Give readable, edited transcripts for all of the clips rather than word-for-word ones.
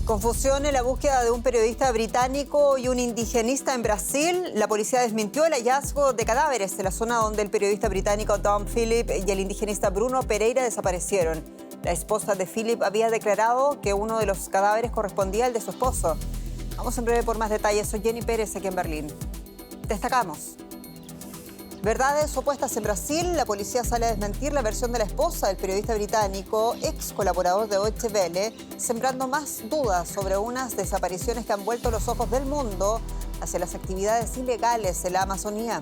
Confusión en la búsqueda de un periodista británico y un indigenista en Brasil. La policía desmintió el hallazgo de cadáveres en la zona donde el periodista británico Dom Phillip y el indigenista Bruno Pereira desaparecieron. La esposa de Phillip había declarado que uno de los cadáveres correspondía al de su esposo. Vamos en breve por más detalles. Soy Jenny Pérez, aquí en Berlín. Destacamos. Verdades opuestas en Brasil. La policía sale a desmentir la versión de la esposa del periodista británico, ex colaborador de Deutsche Welle, sembrando más dudas sobre unas desapariciones que han vuelto los ojos del mundo hacia las actividades ilegales en la Amazonía.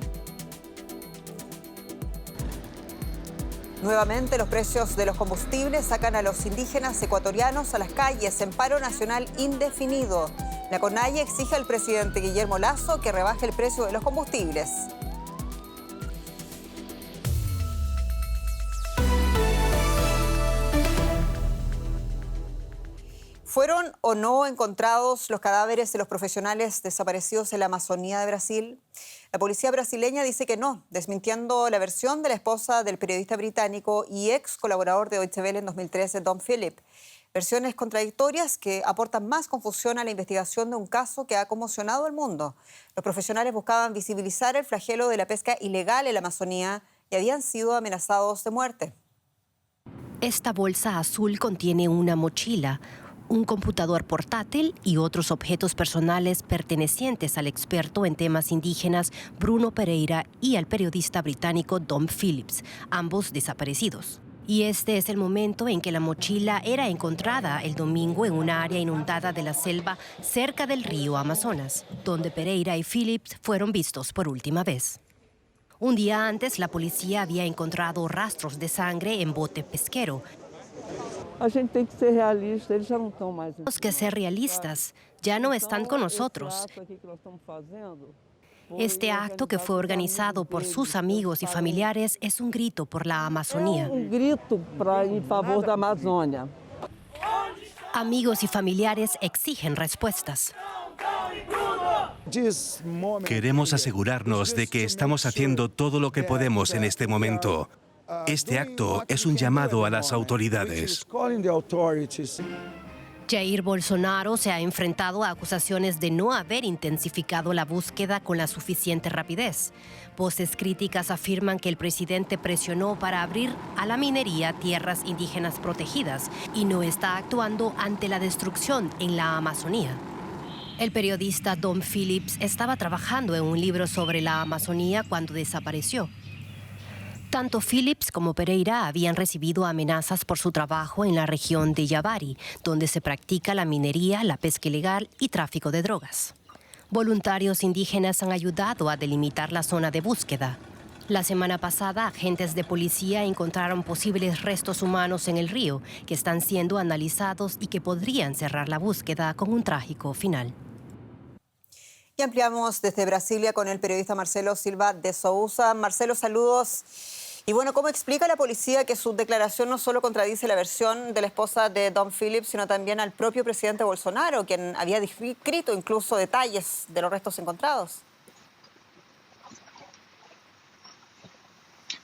Nuevamente, los precios de los combustibles sacan a los indígenas ecuatorianos a las calles en paro nacional indefinido. La CONAIE exige al presidente Guillermo Lasso que rebaje el precio de los combustibles. ¿Fueron o no encontrados los cadáveres de los profesionales desaparecidos en la Amazonía de Brasil? La policía brasileña dice que no, desmintiendo la versión de la esposa del periodista británico y ex colaborador de Deutsche Welle en 2013, Dom Phillip. Versiones contradictorias que aportan más confusión a la investigación de un caso que ha conmocionado al mundo. Los profesionales buscaban visibilizar el flagelo de la pesca ilegal en la Amazonía y habían sido amenazados de muerte. Esta bolsa azul contiene una mochila, un computador portátil y otros objetos personales pertenecientes al experto en temas indígenas Bruno Pereira y al periodista británico Dom Phillip, ambos desaparecidos. Y este es el momento en que la mochila era encontrada el domingo en una área inundada de la selva cerca del río Amazonas, donde Pereira y Phillip fueron vistos por última vez. Un día antes, la policía había encontrado rastros de sangre en bote pesquero. Tenemos que ser realistas, ya no están con nosotros. Este acto, que fue organizado por sus amigos y familiares, es un grito por la Amazonía. Amigos y familiares exigen respuestas. Queremos asegurarnos de que estamos haciendo todo lo que podemos en este momento. Este acto es un llamado a las autoridades. Jair Bolsonaro se ha enfrentado a acusaciones de no haber intensificado la búsqueda con la suficiente rapidez. Voces críticas afirman que el presidente presionó para abrir a la minería tierras indígenas protegidas y no está actuando ante la destrucción en la Amazonía. El periodista Dom Phillip estaba trabajando en un libro sobre la Amazonía cuando desapareció. Tanto Phillip como Pereira habían recibido amenazas por su trabajo en la región de Yavari, donde se practica la minería, la pesca ilegal y tráfico de drogas. Voluntarios indígenas han ayudado a delimitar la zona de búsqueda. La semana pasada, agentes de policía encontraron posibles restos humanos en el río, que están siendo analizados y que podrían cerrar la búsqueda con un trágico final. Y ampliamos desde Brasilia con el periodista Marcelo Silva de Sousa. Marcelo, saludos. Y bueno, ¿cómo explica la policía que su declaración no solo contradice la versión de la esposa de Dom Phillip, sino también al propio presidente Bolsonaro, quien había descrito incluso detalles de los restos encontrados?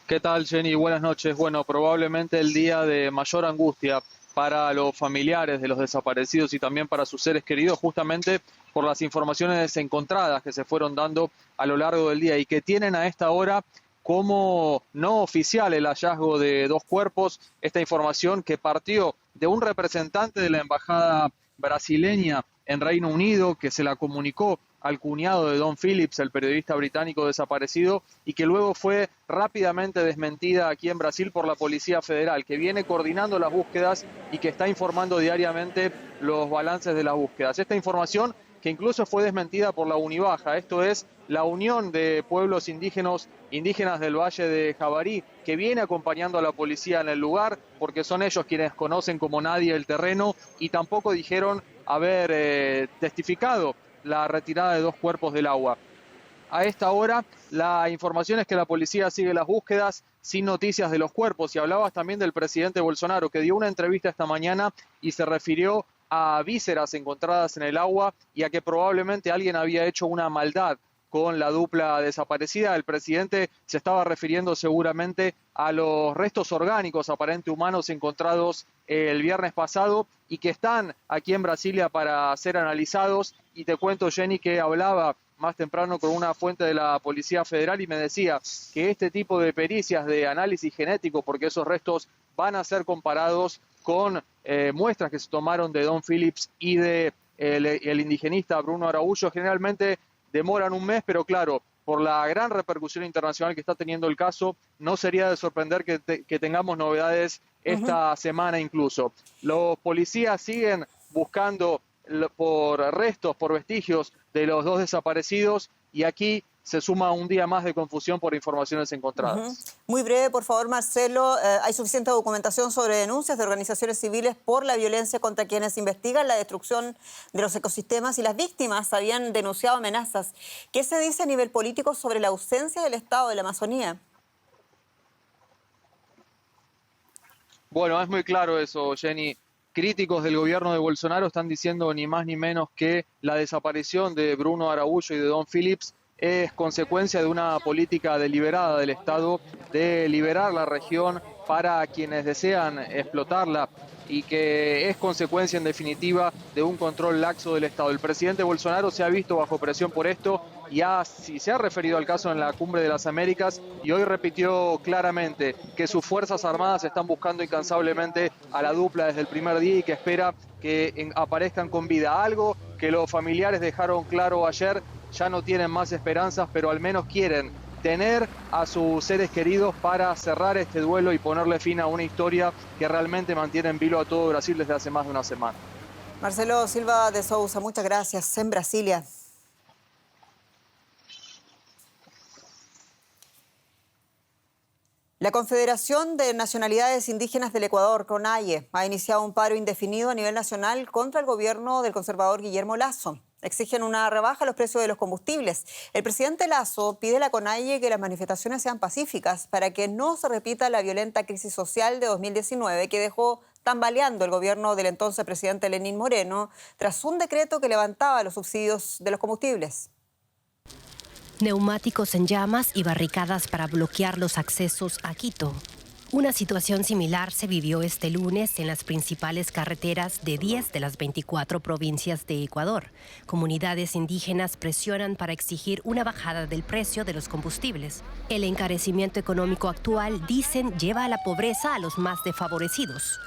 ¿Qué tal, Jenny? Buenas noches. Bueno, probablemente el día de mayor angustia para los familiares de los desaparecidos y también para sus seres queridos, justamente por las informaciones encontradas que se fueron dando a lo largo del día y que tienen a esta hora como no oficial el hallazgo de dos cuerpos. Esta información que partió de un representante de la embajada brasileña en Reino Unido, que se la comunicó al cuñado de Dom Phillip, el periodista británico desaparecido, y que luego fue rápidamente desmentida aquí en Brasil por la Policía Federal, que viene coordinando las búsquedas y que está informando diariamente los balances de las búsquedas. Esta información que incluso fue desmentida por la Unibaja, esto es la Unión de Pueblos Indígenas del Valle de Javari, que viene acompañando a la policía en el lugar, porque son ellos quienes conocen como nadie el terreno y tampoco dijeron haber testificado la retirada de dos cuerpos del agua. A esta hora, la información es que la policía sigue las búsquedas sin noticias de los cuerpos. Y hablabas también del presidente Bolsonaro, que dio una entrevista esta mañana y se refirió a vísceras encontradas en el agua y a que probablemente alguien había hecho una maldad con la dupla desaparecida. El presidente se estaba refiriendo seguramente a los restos orgánicos aparentemente humanos encontrados el viernes pasado y que están aquí en Brasilia para ser analizados. Y te cuento, Jenny, que hablaba más temprano con una fuente de la Policía Federal y me decía que este tipo de pericias de análisis genético, porque esos restos van a ser comparados con muestras que se tomaron de Don Phillips y de el indigenista Bruno Araújo, generalmente demoran un mes, pero claro, por la gran repercusión internacional que está teniendo el caso, no sería de sorprender que tengamos novedades esta semana incluso. Los policías siguen buscando por restos, por vestigios de los dos desaparecidos y aquí se suma un día más de confusión por informaciones encontradas. Muy breve, por favor, Marcelo. ¿Hay suficiente documentación sobre denuncias de organizaciones civiles por la violencia contra quienes investigan la destrucción de los ecosistemas y las víctimas habían denunciado amenazas? ¿Qué se dice a nivel político sobre la ausencia del Estado de la Amazonía? Bueno, es muy claro eso, Jenny. Críticos del gobierno de Bolsonaro están diciendo ni más ni menos que la desaparición de Bruno Araújo y de Don Phillips es consecuencia de una política deliberada del Estado de liberar la región para quienes desean explotarla y que es consecuencia en definitiva de un control laxo del Estado. El presidente Bolsonaro se ha visto bajo presión por esto y se ha referido al caso en la Cumbre de las Américas y hoy repitió claramente que sus Fuerzas Armadas están buscando incansablemente a la dupla desde el primer día y que espera que aparezcan con vida. Algo que los familiares dejaron claro ayer, ya no tienen más esperanzas, pero al menos quieren tener a sus seres queridos para cerrar este duelo y ponerle fin a una historia que realmente mantiene en vilo a todo Brasil desde hace más de una semana. Marcelo Silva de Sousa, muchas gracias. En Brasilia. La Confederación de Nacionalidades Indígenas del Ecuador, CONAIE, ha iniciado un paro indefinido a nivel nacional contra el gobierno del conservador Guillermo Lasso. Exigen una rebaja a los precios de los combustibles. El presidente Lasso pide a la CONAIE que las manifestaciones sean pacíficas para que no se repita la violenta crisis social de 2019 que dejó tambaleando el gobierno del entonces presidente Lenín Moreno tras un decreto que levantaba los subsidios de los combustibles. Neumáticos en llamas y barricadas para bloquear los accesos a Quito. Una situación similar se vivió este lunes en las principales carreteras de 10 de las 24 provincias de Ecuador. Comunidades indígenas presionan para exigir una bajada del precio de los combustibles. El encarecimiento económico actual, dicen, lleva a la pobreza a los más desfavorecidos.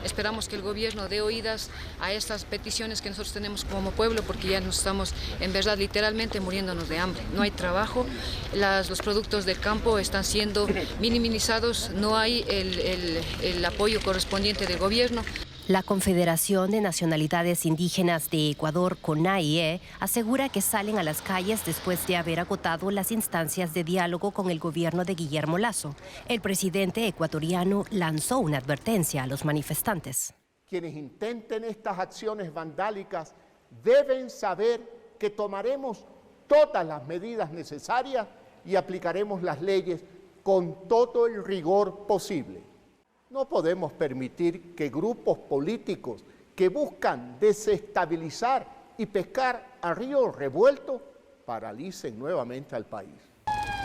Esperamos que el gobierno dé oídas a estas peticiones que nosotros tenemos como pueblo, porque ya nos estamos, en verdad, literalmente muriéndonos de hambre. No hay trabajo, los productos del campo están siendo minimizados, no hay el apoyo correspondiente del gobierno. La Confederación de Nacionalidades Indígenas de Ecuador, CONAIE, asegura que salen a las calles después de haber agotado las instancias de diálogo con el gobierno de Guillermo Lasso. El presidente ecuatoriano lanzó una advertencia a los manifestantes. Quienes intenten estas acciones vandálicas deben saber que tomaremos todas las medidas necesarias y aplicaremos las leyes con todo el rigor posible. No podemos permitir que grupos políticos que buscan desestabilizar y pescar a río revuelto paralicen nuevamente al país.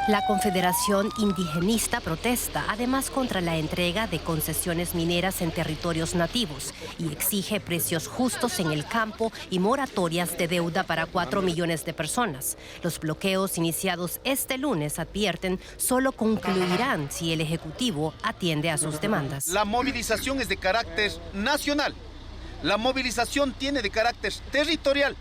La Confederación Indigenista protesta además contra la entrega de concesiones mineras en territorios nativos y exige precios justos en el campo y moratorias de deuda para 4 millones de personas. Los bloqueos iniciados este lunes, advierten, solo concluirán si el Ejecutivo atiende a sus demandas. La movilización es de carácter nacional, la movilización tiene de carácter territorial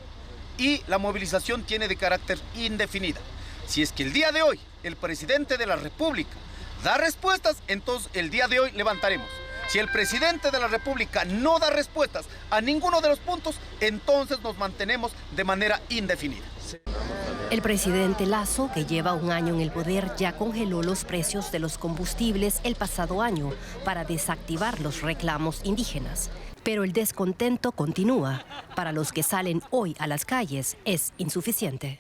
y la movilización tiene de carácter indefinida. Si es que el día de hoy el presidente de la República da respuestas, entonces el día de hoy levantaremos. Si el presidente de la República no da respuestas a ninguno de los puntos, entonces nos mantenemos de manera indefinida. El presidente Lasso, que lleva un año en el poder, ya congeló los precios de los combustibles el pasado año para desactivar los reclamos indígenas. Pero el descontento continúa. Para los que salen hoy a las calles es insuficiente.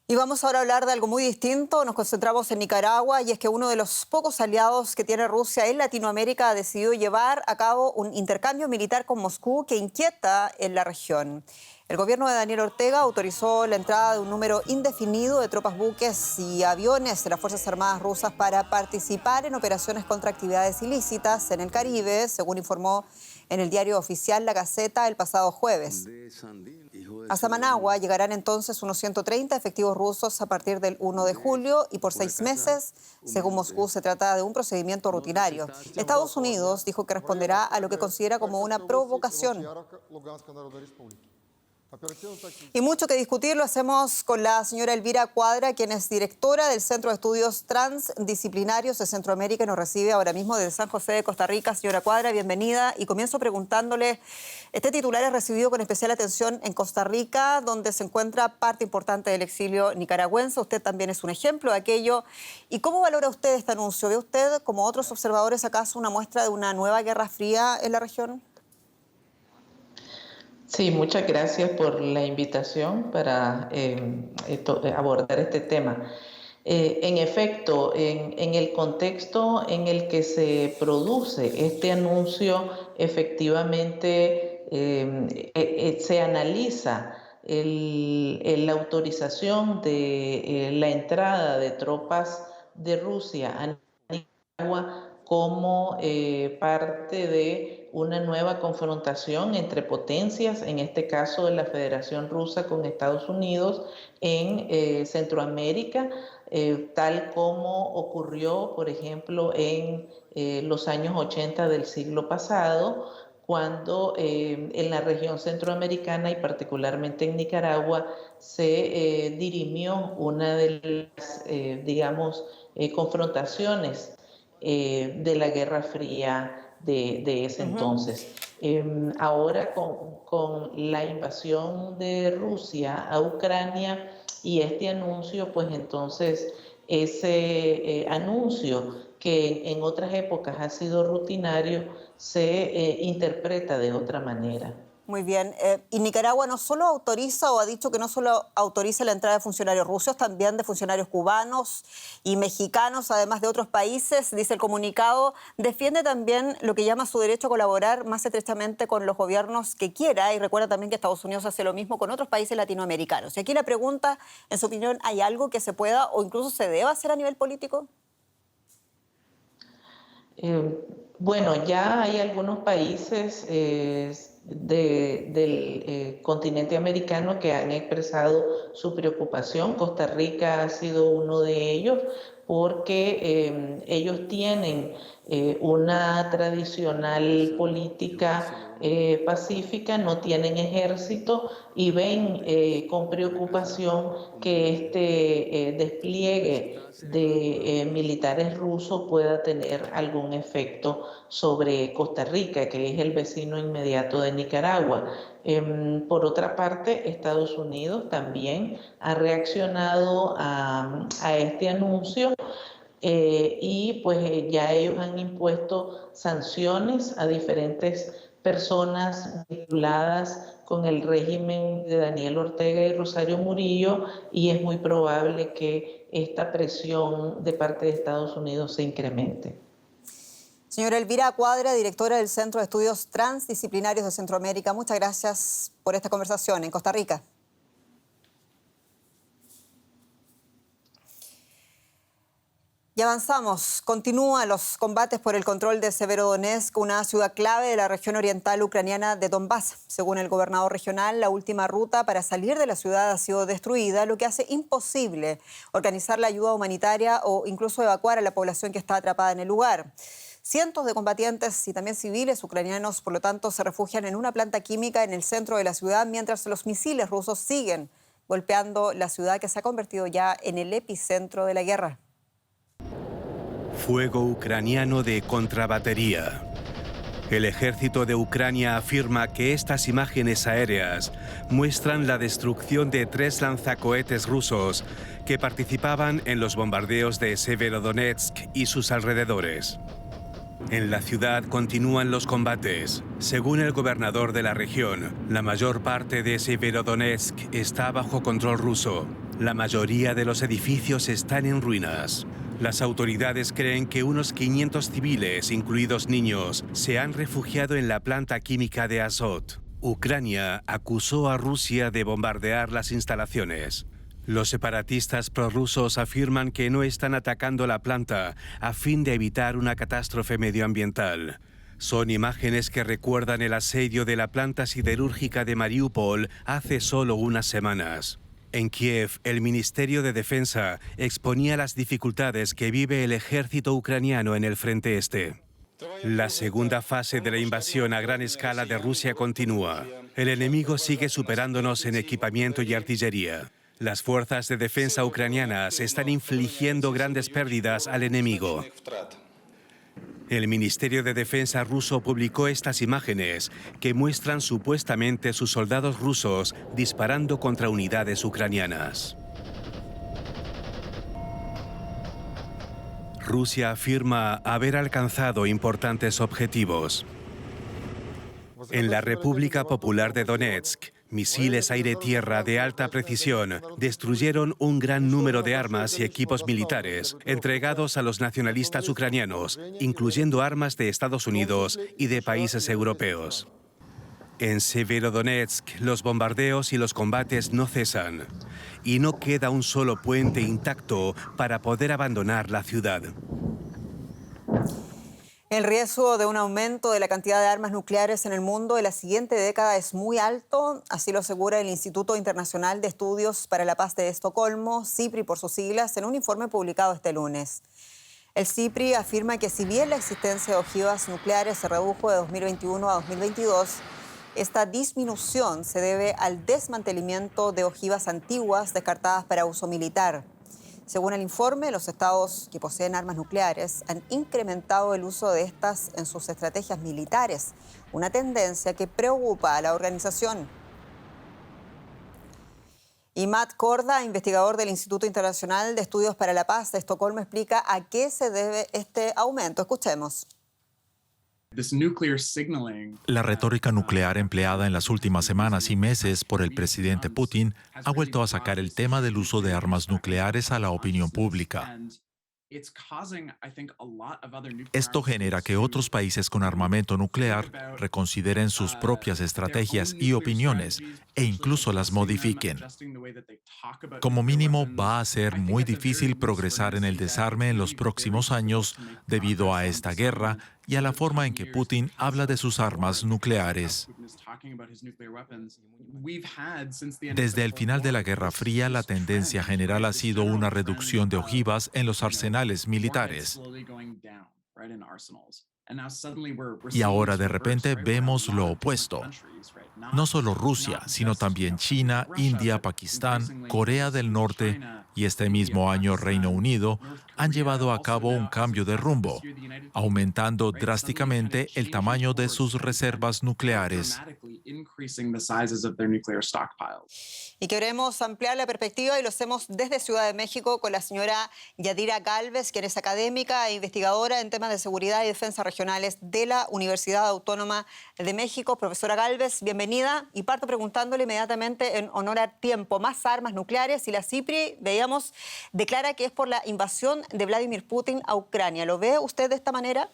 Y vamos ahora a hablar de algo muy distinto. Nos concentramos en Nicaragua y es que uno de los pocos aliados que tiene Rusia en Latinoamérica ha decidido llevar a cabo un intercambio militar con Moscú que inquieta en la región. El gobierno de Daniel Ortega autorizó la entrada de un número indefinido de tropas buques y aviones de las Fuerzas Armadas rusas para participar en operaciones contra actividades ilícitas en el Caribe, según informó en el diario oficial La Gaceta el pasado jueves. Hasta Managua llegarán entonces unos 130 efectivos rusos a partir del 1 de julio y por 6 meses. Según Moscú, se trata de un procedimiento rutinario. Estados Unidos dijo que responderá a lo que considera como una provocación. Y mucho que discutir lo hacemos con la señora Elvira Cuadra, quien es directora del Centro de Estudios Transdisciplinarios de Centroamérica y nos recibe ahora mismo desde San José de Costa Rica. Señora Cuadra, bienvenida. Y comienzo preguntándole, este titular es recibido con especial atención en Costa Rica, donde se encuentra parte importante del exilio nicaragüense. Usted también es un ejemplo de aquello. ¿Y cómo valora usted este anuncio? ¿Ve usted, como otros observadores, acaso una muestra de una nueva guerra fría en la región? Sí, muchas gracias por la invitación para abordar este tema. En efecto, en el contexto en el que se produce este anuncio, efectivamente se analiza la autorización de la entrada de tropas de Rusia a Nicaragua como parte de una nueva confrontación entre potencias, en este caso de la Federación Rusa con Estados Unidos en Centroamérica, tal como ocurrió, por ejemplo, en los años 80 del siglo pasado, cuando en la región centroamericana y particularmente en Nicaragua se dirimió una de las, confrontaciones de la Guerra Fría de ese entonces. Ahora con la invasión de Rusia a Ucrania y este anuncio, pues entonces ese anuncio que en otras épocas ha sido rutinario se interpreta de otra manera. Muy bien. Y Nicaragua no solo autoriza o ha dicho que no solo autoriza la entrada de funcionarios rusos, también de funcionarios cubanos y mexicanos, además de otros países, dice el comunicado. Defiende también lo que llama su derecho a colaborar más estrechamente con los gobiernos que quiera y recuerda también que Estados Unidos hace lo mismo con otros países latinoamericanos. Y aquí la pregunta, en su opinión, ¿hay algo que se pueda o incluso se deba hacer a nivel político? Bueno, ya hay algunos países del continente americano que han expresado su preocupación. Costa Rica ha sido uno de ellos porque ellos tienen una tradicional política pacífica, no tienen ejército y ven con preocupación que este despliegue de militares rusos pueda tener algún efecto sobre Costa Rica, que es el vecino inmediato de Nicaragua. Por otra parte, Estados Unidos también ha reaccionado a este anuncio y pues ya ellos han impuesto sanciones a diferentes personas vinculadas con el régimen de Daniel Ortega y Rosario Murillo y es muy probable que esta presión de parte de Estados Unidos se incremente. Señora Elvira Cuadra, directora del Centro de Estudios Transdisciplinarios de Centroamérica, muchas gracias por esta conversación en Costa Rica. Y avanzamos. Continúan los combates por el control de Severodonetsk, una ciudad clave de la región oriental ucraniana de Donbass. Según el gobernador regional, la última ruta para salir de la ciudad ha sido destruida, lo que hace imposible organizar la ayuda humanitaria o incluso evacuar a la población que está atrapada en el lugar. Cientos de combatientes y también civiles ucranianos, por lo tanto, se refugian en una planta química en el centro de la ciudad, mientras los misiles rusos siguen golpeando la ciudad que se ha convertido ya en el epicentro de la guerra. Fuego ucraniano de contrabatería. El ejército de Ucrania afirma que estas imágenes aéreas muestran la destrucción de 3 lanzacohetes rusos que participaban en los bombardeos de Severodonetsk y sus alrededores. En la ciudad continúan los combates. Según el gobernador de la región, la mayor parte de Severodonetsk está bajo control ruso. La mayoría de los edificios están en ruinas. Las autoridades creen que unos 500 civiles, incluidos niños, se han refugiado en la planta química de Azot. Ucrania acusó a Rusia de bombardear las instalaciones. Los separatistas prorrusos afirman que no están atacando la planta a fin de evitar una catástrofe medioambiental. Son imágenes que recuerdan el asedio de la planta siderúrgica de Mariupol hace solo unas semanas. En Kiev, el Ministerio de Defensa exponía las dificultades que vive el ejército ucraniano en el frente este. La segunda fase de la invasión a gran escala de Rusia continúa. El enemigo sigue superándonos en equipamiento y artillería. Las fuerzas de defensa ucranianas están infligiendo grandes pérdidas al enemigo. El Ministerio de Defensa ruso publicó estas imágenes que muestran supuestamente sus soldados rusos disparando contra unidades ucranianas. Rusia afirma haber alcanzado importantes objetivos. En la República Popular de Donetsk, misiles aire-tierra de alta precisión destruyeron un gran número de armas y equipos militares entregados a los nacionalistas ucranianos, incluyendo armas de Estados Unidos y de países europeos. En Severodonetsk, los bombardeos y los combates no cesan, y no queda un solo puente intacto para poder abandonar la ciudad. El riesgo de un aumento de la cantidad de armas nucleares en el mundo en la siguiente década es muy alto, así lo asegura el Instituto Internacional de Estudios para la Paz de Estocolmo, SIPRI por sus siglas, en un informe publicado este lunes. El SIPRI afirma que si bien la existencia de ojivas nucleares se redujo de 2021 a 2022, esta disminución se debe al desmantelamiento de ojivas antiguas descartadas para uso militar. Según el informe, los estados que poseen armas nucleares han incrementado el uso de estas en sus estrategias militares, una tendencia que preocupa a la organización. Y Matt Korda, investigador del Instituto Internacional de Estudios para la Paz de Estocolmo, explica a qué se debe este aumento. Escuchemos. La retórica nuclear empleada en las últimas semanas y meses por el presidente Putin ha vuelto a sacar el tema del uso de armas nucleares a la opinión pública. Esto genera que otros países con armamento nuclear reconsideren sus propias estrategias y opiniones e incluso las modifiquen. Como mínimo, va a ser muy difícil progresar en el desarme en los próximos años debido a esta guerra y a la forma en que Putin habla de sus armas nucleares. Desde el final de la Guerra Fría, la tendencia general ha sido una reducción de ojivas en los arsenales militares. Y ahora de repente vemos lo opuesto. No solo Rusia, sino también China, India, Pakistán, Corea del Norte y este mismo año Reino Unido han llevado a cabo un cambio de rumbo, aumentando drásticamente el tamaño de sus reservas nucleares. Y queremos ampliar la perspectiva y lo hacemos desde Ciudad de México con la señora Yadira Gálvez, quien es académica e investigadora en temas de seguridad y defensa regionales de la Universidad Autónoma de México. Profesora Gálvez, bienvenida. Y parto preguntándole inmediatamente en honor al tiempo, más armas nucleares, y la CIPRI, veíamos, declara que es por la invasión de Vladimir Putin a Ucrania. ¿Lo ve usted de esta manera?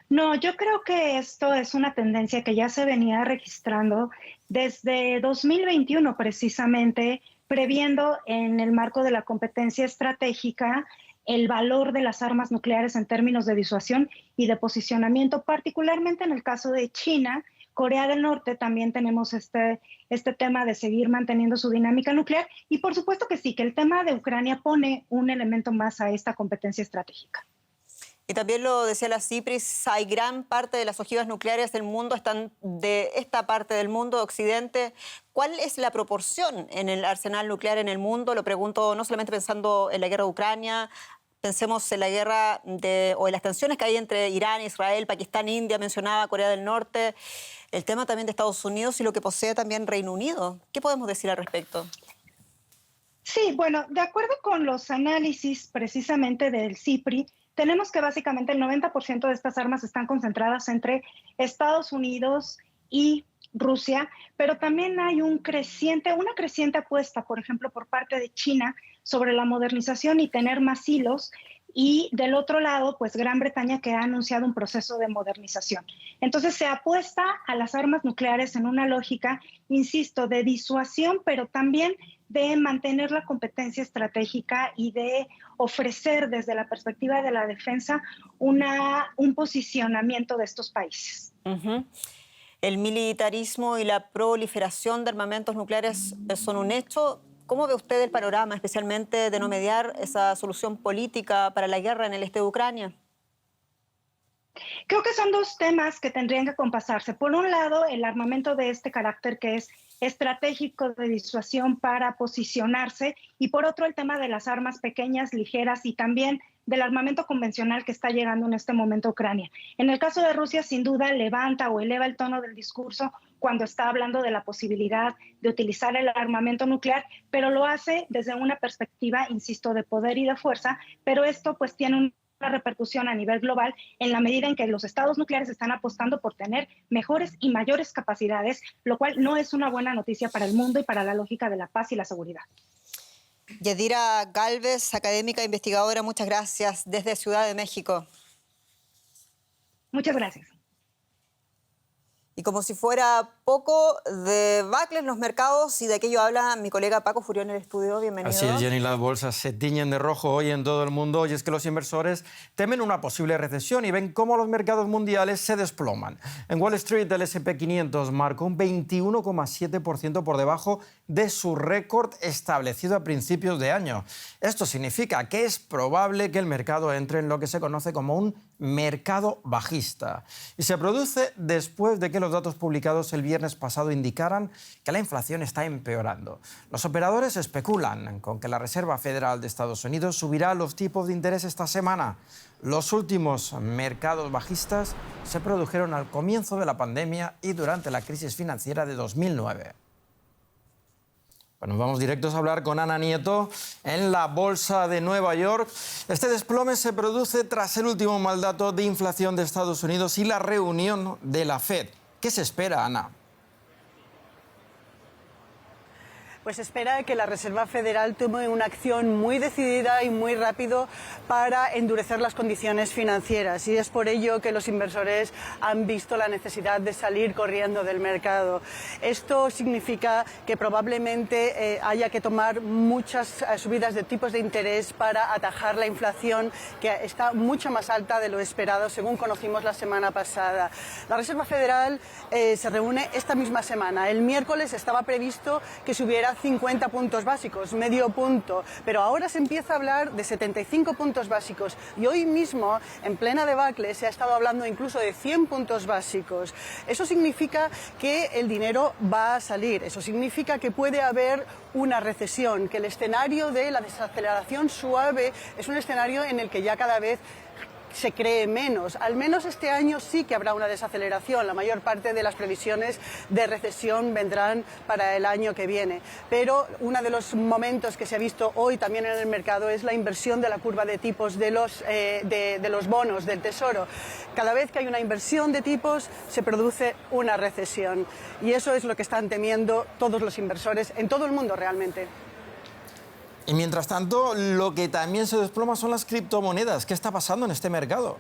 No, yo creo que esto es una tendencia que ya se venía registrando desde 2021 precisamente, previendo en el marco de la competencia estratégica el valor de las armas nucleares en términos de disuasión y de posicionamiento, particularmente en el caso de China. Corea del Norte también tenemos este tema de seguir manteniendo su dinámica nuclear y por supuesto que sí, que el tema de Ucrania pone un elemento más a esta competencia estratégica. Y también lo decía la CIPRIS, hay gran parte de las ojivas nucleares del mundo están de esta parte del mundo, de Occidente. ¿Cuál es la proporción en el arsenal nuclear en el mundo? Lo pregunto no solamente pensando en la guerra de Ucrania, pensemos en la guerra o en las tensiones que hay entre Irán, Israel, Pakistán, India, mencionaba Corea del Norte, el tema también de Estados Unidos y lo que posee también Reino Unido. ¿Qué podemos decir al respecto? Sí, bueno, de acuerdo con los análisis precisamente del CIPRI, tenemos que básicamente el 90% de estas armas están concentradas entre Estados Unidos y Rusia, pero también hay una creciente apuesta, por ejemplo, por parte de China sobre la modernización y tener más hilos, y del otro lado, pues Gran Bretaña, que ha anunciado un proceso de modernización. Entonces se apuesta a las armas nucleares en una lógica, insisto, de disuasión, pero también de mantener la competencia estratégica y de ofrecer desde la perspectiva de la defensa un posicionamiento de estos países. El militarismo y la proliferación de armamentos nucleares son un hecho. ¿Cómo ve usted el panorama, especialmente de no mediar esa solución política para la guerra en el este de Ucrania? Creo que son dos temas que tendrían que compasarse. Por un lado, el armamento de este carácter que es estratégico de disuasión para posicionarse, y por otro el tema de las armas pequeñas, ligeras, y también del armamento convencional que está llegando en este momento a Ucrania. En el caso de Rusia, sin duda, levanta o eleva el tono del discurso cuando está hablando de la posibilidad de utilizar el armamento nuclear, pero lo hace desde una perspectiva, insisto, de poder y de fuerza, pero esto pues tiene una repercusión a nivel global en la medida en que los estados nucleares están apostando por tener mejores y mayores capacidades, lo cual no es una buena noticia para el mundo y para la lógica de la paz y la seguridad. Yadira Gálvez, académica e investigadora, muchas gracias desde Ciudad de México. Muchas gracias. Y como si fuera poco, de backlash en los mercados, y de aquello habla mi colega Paco Furió en el estudio. Bienvenido. Así es, Jenny, las bolsas se tiñen de rojo hoy en todo el mundo, y es que los inversores temen una posible recesión y ven cómo los mercados mundiales se desploman. En Wall Street el S&P 500 marcó un 21,7% por debajo de su récord establecido a principios de año. Esto significa que es probable que el mercado entre en lo que se conoce como un mercado bajista. Y se produce después de que los datos publicados el viernes pasado indicaran que la inflación está empeorando. Los operadores especulan con que la Reserva Federal de Estados Unidos subirá los tipos de interés esta semana. Los últimos mercados bajistas se produjeron al comienzo de la pandemia y durante la crisis financiera de 2009. Bueno, vamos directos a hablar con Ana Nieto en la Bolsa de Nueva York. Este desplome se produce tras el último mal dato de inflación de Estados Unidos y la reunión de la Fed. ¿Qué se espera, Ana? Pues espera que la Reserva Federal tome una acción muy decidida y muy rápido para endurecer las condiciones financieras, y es por ello que los inversores han visto la necesidad de salir corriendo del mercado. Esto significa que probablemente haya que tomar muchas subidas de tipos de interés para atajar la inflación, que está mucho más alta de lo esperado, según conocimos la semana pasada. La Reserva Federal se reúne esta misma semana. El miércoles estaba previsto que subiera 50 puntos básicos, medio punto, pero ahora se empieza a hablar de 75 puntos básicos, y hoy mismo, en plena debacle, se ha estado hablando incluso de 100 puntos básicos. Eso significa que el dinero va a salir, eso significa que puede haber una recesión, que el escenario de la desaceleración suave es un escenario en el que ya cada vez se cree menos. Al menos este año sí que habrá una desaceleración. La mayor parte de las previsiones de recesión vendrán para el año que viene. Pero uno de los momentos que se ha visto hoy también en el mercado es la inversión de la curva de tipos de los bonos del Tesoro. Cada vez que hay una inversión de tipos se produce una recesión. Y eso es lo que están temiendo todos los inversores en todo el mundo realmente. Y mientras tanto, lo que también se desploma son las criptomonedas. ¿Qué está pasando en este mercado?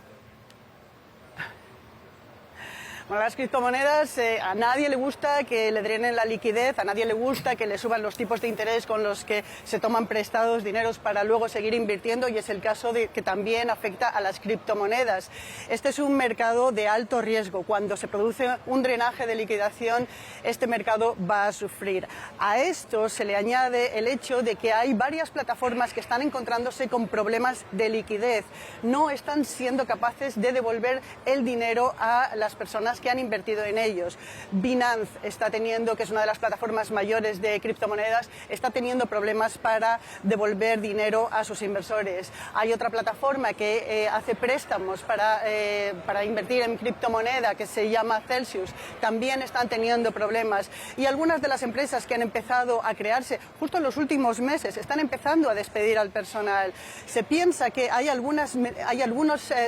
Bueno, las criptomonedas, a nadie le gusta que le drenen la liquidez, a nadie le gusta que le suban los tipos de interés con los que se toman prestados dineros para luego seguir invirtiendo, y es el caso de que también afecta a las criptomonedas. Este es un mercado de alto riesgo. Cuando se produce un drenaje de liquidación, este mercado va a sufrir. A esto se le añade el hecho de que hay varias plataformas que están encontrándose con problemas de liquidez. No están siendo capaces de devolver el dinero a las personas que han invertido en ellos. Binance está teniendo, que es una de las plataformas mayores de criptomonedas, está teniendo problemas para devolver dinero a sus inversores. Hay otra plataforma que hace préstamos para invertir en criptomoneda, que se llama Celsius. También están teniendo problemas. Y algunas de las empresas que han empezado a crearse justo en los últimos meses están empezando a despedir al personal. Se piensa que hay algunos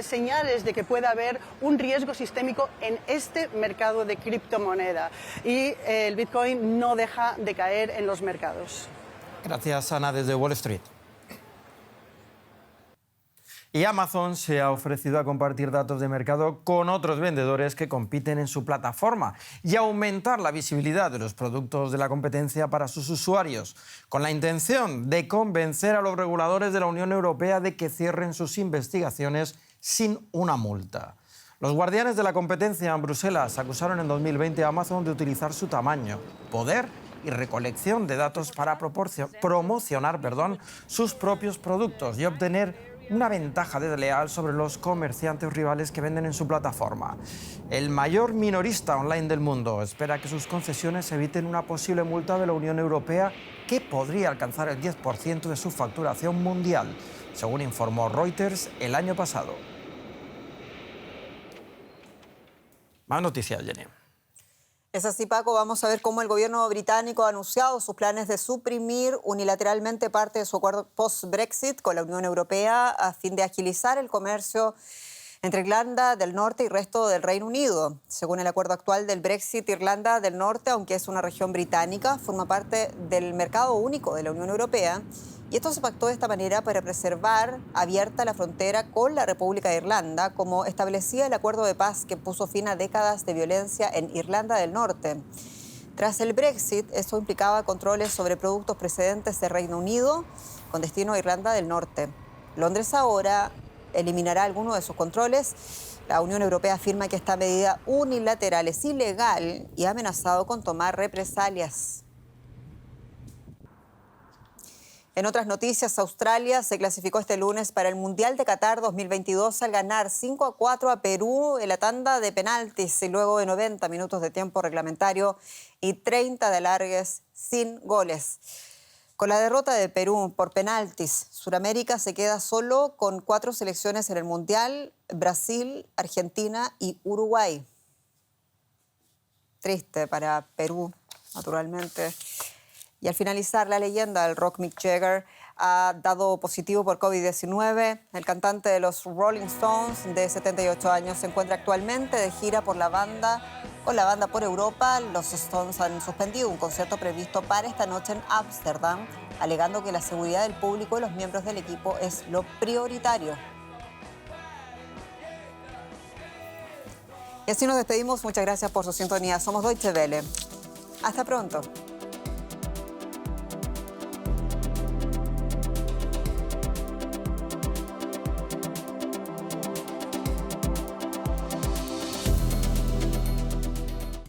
señales de que pueda haber un riesgo sistémico en este mercado de criptomoneda. Y el Bitcoin no deja de caer en los mercados. Gracias, Ana, desde Wall Street. Y Amazon se ha ofrecido a compartir datos de mercado con otros vendedores que compiten en su plataforma y aumentar la visibilidad de los productos de la competencia para sus usuarios, con la intención de convencer a los reguladores de la Unión Europea de que cierren sus investigaciones sin una multa. Los guardianes de la competencia en Bruselas acusaron en 2020 a Amazon de utilizar su tamaño, poder y recolección de datos para promocionar sus propios productos y obtener una ventaja desleal sobre los comerciantes rivales que venden en su plataforma. El mayor minorista online del mundo espera que sus concesiones eviten una posible multa de la Unión Europea que podría alcanzar el 10% de su facturación mundial, según informó Reuters el año pasado. Más noticias, Jenny. Es así, Paco. Vamos a ver cómo el gobierno británico ha anunciado sus planes de suprimir unilateralmente parte de su acuerdo post-Brexit con la Unión Europea a fin de agilizar el comercio entre Irlanda del Norte y el resto del Reino Unido. Según el acuerdo actual del Brexit, Irlanda del Norte, aunque es una región británica, forma parte del mercado único de la Unión Europea. Y esto se pactó de esta manera para preservar abierta la frontera con la República de Irlanda, como establecía el acuerdo de paz que puso fin a décadas de violencia en Irlanda del Norte. Tras el Brexit, esto implicaba controles sobre productos procedentes del Reino Unido con destino a Irlanda del Norte. Londres ahora eliminará algunos de esos controles. La Unión Europea afirma que esta medida unilateral es ilegal y ha amenazado con tomar represalias. En otras noticias, Australia se clasificó este lunes para el Mundial de Qatar 2022 al ganar 5-4 a Perú en la tanda de penaltis y luego de 90 minutos de tiempo reglamentario y 30 de alargues sin goles. Con la derrota de Perú por penaltis, Sudamérica se queda solo con 4 selecciones en el Mundial: Brasil, Argentina y Uruguay. Triste para Perú, naturalmente. Y al finalizar, la leyenda del rock Mick Jagger ha dado positivo por COVID-19. El cantante de los Rolling Stones, de 78 años, se encuentra actualmente de gira con la banda por Europa. Los Stones han suspendido un concierto previsto para esta noche en Ámsterdam, alegando que la seguridad del público y los miembros del equipo es lo prioritario. Y así nos despedimos. Muchas gracias por su sintonía. Somos Deutsche Welle. Hasta pronto.